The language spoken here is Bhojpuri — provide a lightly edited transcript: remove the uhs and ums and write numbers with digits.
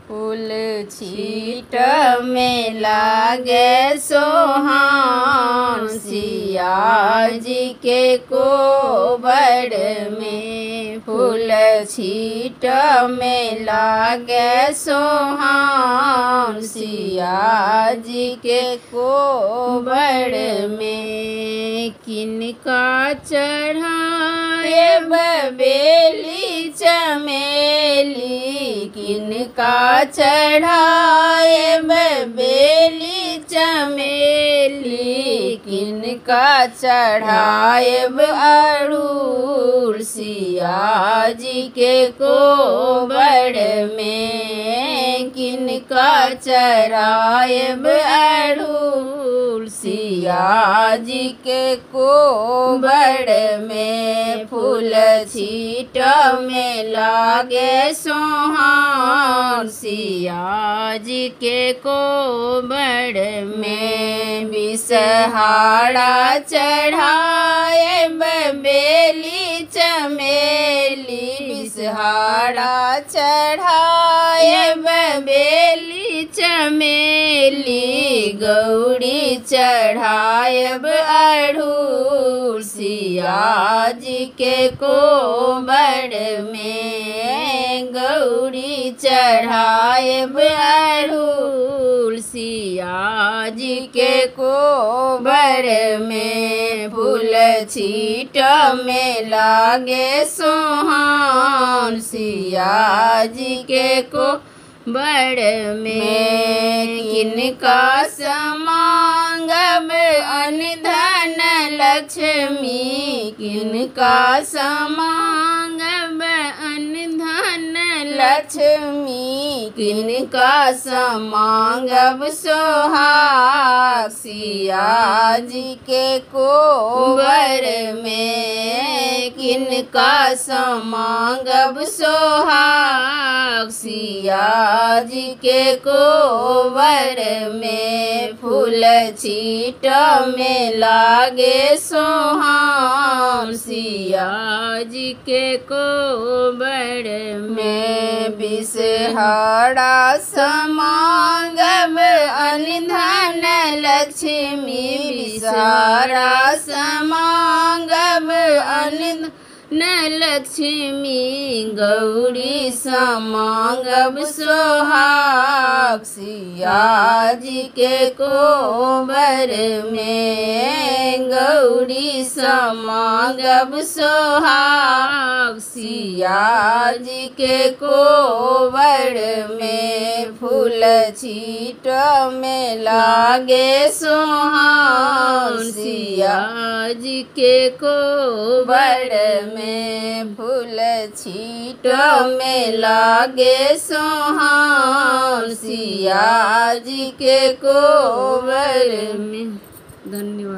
फूल छीट में लागे सोहान, सिया जी के कोबर में। फूल छीट में लागे सोहान, सिया जी के कोबर में। किनका चढ़ाए बेली चमेली, किनका चढ़ाए बेली चमेली, किनका चढ़ाए अड़ूल, सिया जी के कोबर में। किनका चढ़ाए अड़ूल, सिया जी के कोबर में। फूल छीट में लागे सोहान, सिया जी के कोबर में। बिसहारा चढ़ाए बेली चमेली, बिसहारा चढ़ाए बेली चमेली, गौरी चढ़ाएब अड़ूल, सिया जी के कोबर में। गौरी चढ़ाएब अड़ूल, सिया जी के कोबर में। फूल छीट में लागे सोहान, सिया जी के कोबर में। किनका समांगब अनधन लक्ष्मी, किनका समांगब अनधन लक्ष्मी, किनका समांगब सोहाग, सिया जी के कोबर में। किनका समांगब सोहाग, सिया जी के कोबर में। फूल छीट में लागे सोहान, सिया जी के कोबर में। बिसहारा समांगब अनधन लक्ष्मी, बिसहारा समांगब अनधन लक्ष्मी, गौरी समांगब सोहाग, सिया जी के कोबर में। गौरी समांगब सोहाग, सिया जी के कोबर में। फूल छीट में लागे सोहान, सिया जी के कोबर में। फूल छीट में लागे सोहान, सिया जी के कोबर में। धन्यवाद।